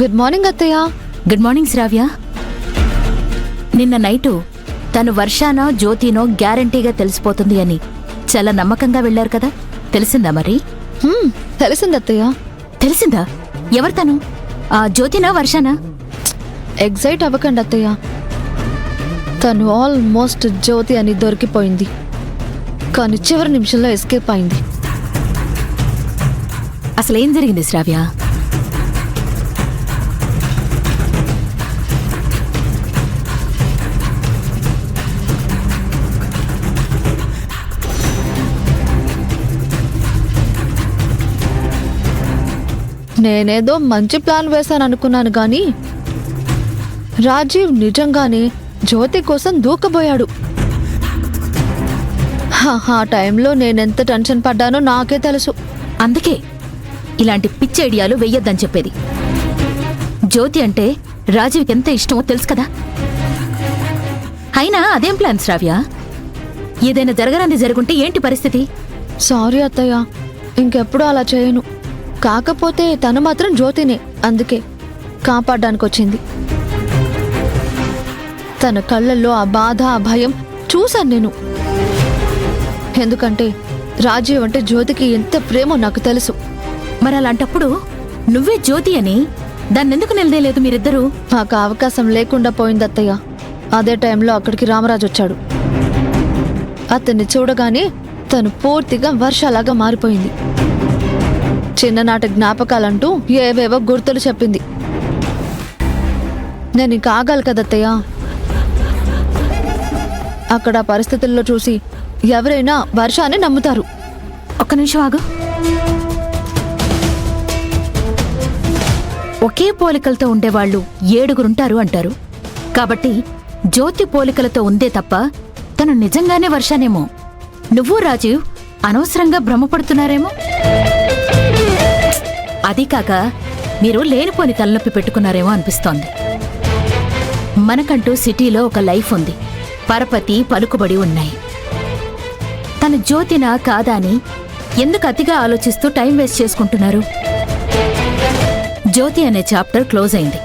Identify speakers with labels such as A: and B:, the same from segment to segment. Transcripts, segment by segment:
A: Good morning అత్తయ్య.
B: Good morning శ్రావ్య. నిన్న night తను వర్షానో జ్యోతినో గ్యారంటీగా తెలిసిపోతుంది అని చాలా నమ్మకంగా వెళ్లారు కదా, తెలిసిందా మరి?
A: తెలిసింది అత్తయ్య.
B: తెలిసిందా? ఎవరు తను? ఆ జ్యోతినా వర్షానా?
A: ఎగ్జైట్ అవ్వకండి అత్తయ్య, తను ఆల్మోస్ట్ జ్యోతి అని దొరికిపోయింది, కానీ చివరి నిమిషంలో ఎస్కేప్ అయింది.
B: అసలేం జరిగింది శ్రావ్య?
A: నేనేదో మంచి ప్లాన్ వేశాను అనుకున్నాను గాని రాజీవ్ నిజంగానే జ్యోతి కోసం దూకబోయాడు. ఆ టైంలో నేనెంత టెన్షన్ పడ్డానో నాకే తెలుసు.
B: అందుకే ఇలాంటి పిచ్చి ఐడియాలు వెయ్యొద్దని చెప్పేది. జ్యోతి అంటే రాజీవ్కి ఎంత ఇష్టమో తెలుసు కదా. అయినా అదేం ప్లాన్ శ్రావ్య? ఏదైనా జరగనంది జరుగుంటే ఏంటి పరిస్థితి?
A: సారీ అత్తయ్య, ఇంకెప్పుడు అలా చేయను. కాకపోతే తను మాత్రం జ్యోతినే, అందుకే కాపాడడానికి వచ్చింది. తన కళ్ళల్లో ఆ బాధ, ఆ భయం చూశాను నేను. ఎందుకంటే రాజీవ్ అంటే జ్యోతికి ఎంత ప్రేమో నాకు తెలుసు.
B: మరి అలాంటప్పుడు నువ్వే జ్యోతి అని దాన్నెందుకు నిలదేలేదు మీరిద్దరూ?
A: నాకు అవకాశం లేకుండా పోయింది అత్తయ్య. అదే టైంలో అక్కడికి రామరాజు వచ్చాడు. అతన్ని చూడగానే తను పూర్తిగా వర్షాలాగా మారిపోయింది. చిన్ననాటి జ్ఞాపకాలంటూ ఏవేవో గుర్తులు చెప్పింది. నేను ఇంక ఆగాలి కదత్తయ్య. అక్కడ పరిస్థితుల్లో చూసి ఎవరైనా వర్షాన్ని నమ్ముతారు.
B: ఒక్క నిమిషం ఆగు. ఒకే పోలికలతో ఉండేవాళ్లు 7గురుంటారు అంటారు. కాబట్టి జ్యోతి పోలికలతో ఉందే తప్ప తను నిజంగానే వర్షానేమో. నువ్వు రాజీవ్ అనవసరంగా భ్రమపడుతున్నారేమో. అదీ కాక మీరు లేనిపోని తలనొప్పి పెట్టుకున్నారేమో అనిపిస్తోంది. మనకంటూ సిటీలో ఒక లైఫ్ ఉంది, పరపతి పలుకుబడి ఉన్నాయి. తన జ్యోతినా కాదా అని ఎందుకు అతిగా ఆలోచిస్తూ టైం వేస్ట్ చేసుకుంటున్నారు? జ్యోతి అనే చాప్టర్ క్లోజ్ అయింది.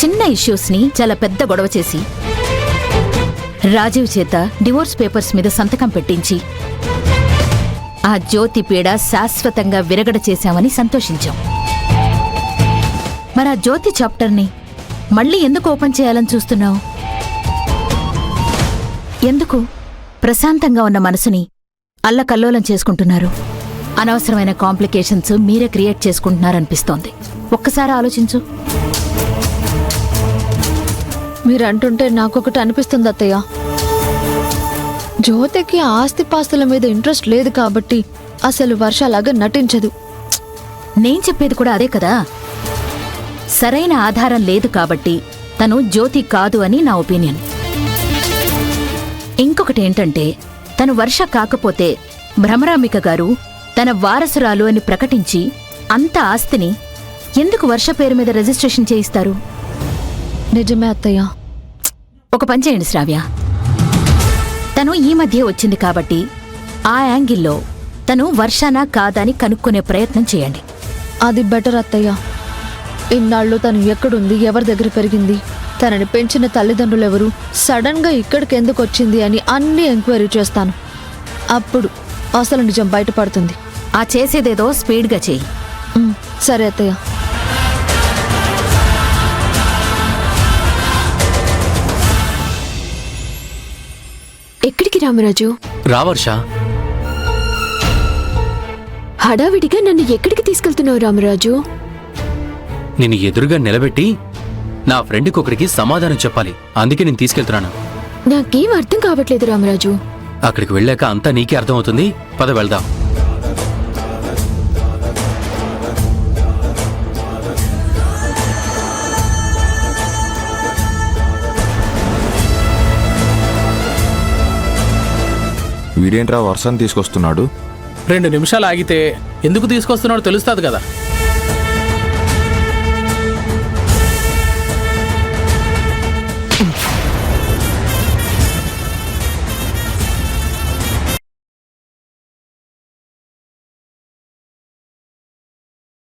B: చిన్న ఇష్యూస్ని చాలా పెద్ద గొడవ చేసి రాజీవ్ చేత డివోర్స్ పేపర్స్ మీద సంతకం పెట్టించి ఆ జ్యోతి పీడ శాశ్వతంగా విరగడ చేశామని సంతోషించాం. మరి ఆ జ్యోతి చాప్టర్ని మళ్ళీ ఎందుకు ఓపెన్ చేయాలని చూస్తున్నావు? ఎందుకు ప్రశాంతంగా ఉన్న మనసుని అల్లకల్లోలం చేసుకుంటున్నారు? అనవసరమైన కాంప్లికేషన్స్ మీరే క్రియేట్ చేసుకుంటున్నారనిపిస్తోంది. ఒక్కసారి ఆలోచించు.
A: మీరంటుంటే నాకొకటి అనిపిస్తుంది అత్తయ్య. జ్యోతికి ఆస్తిపాస్తుల మీద ఇంట్రెస్ట్ లేదు కాబట్టి అసలు వర్షాలాగా నటించదు.
B: నేను చెప్పేది కూడా అదే కదా. సరైన ఆధారం లేదు కాబట్టి తను జ్యోతి కాదు అని నా ఒపీనియన్. ఇంకొకటేంటంటే తను వర్ష కాకపోతే భ్రమరాంబిక గారు తన వారసురాలు అని ప్రకటించి అంత ఆస్తిని ఎందుకు వర్ష పేరు మీద రిజిస్ట్రేషన్ చేయిస్తారు?
A: నిజమే అత్తయ్య.
B: ఒక పని చేయండి శ్రావ్య, తను ఈ మధ్య వచ్చింది కాబట్టి ఆ యాంగిల్లో తను వర్షానా కాదని కనుక్కునే ప్రయత్నం చేయండి.
A: అది బెటర్ అత్తయ్య. ఇన్నాళ్ళు తను ఎక్కడుంది, ఎవరి దగ్గర పెరిగింది, తనని పెంచిన తల్లిదండ్రులు ఎవరు, సడన్ గా ఇక్కడికి ఎందుకు వచ్చింది అని అన్ని ఎంక్వైరీ చేస్తాను. అప్పుడు అసలు నిజం బయటపడుతుంది.
B: ఆ చేసేదేదో స్పీడ్గా చెయ్యి.
A: సరే అత్తయ్య.
C: ఎక్కడికి రామరాజు?
D: రావర్ష,
C: హడావిడిగా నన్ను ఎక్కడికి తీసుకెళ్తున్నావు రామరాజు?
D: నిన్ను ఎదురుగా నిలబెట్టి నా ఫ్రెండ్కి ఒకరికి సమాధానం చెప్పాలి, అందుకే నేను తీసుకెళ్తున్నాను.
C: నాకేం అర్థం కావట్లేదు రామరాజు.
D: అక్కడికి వెళ్ళాక అంతా నీకే అర్థమవుతుంది. పద వెళ్దాం.
E: వీడేంట్రా వర్షాన్ని తీసుకొస్తున్నాడు?
F: 2 నిమిషాలు ఆగితే ఎందుకు తీసుకొస్తున్నాడో తెలుస్తుంది కదా.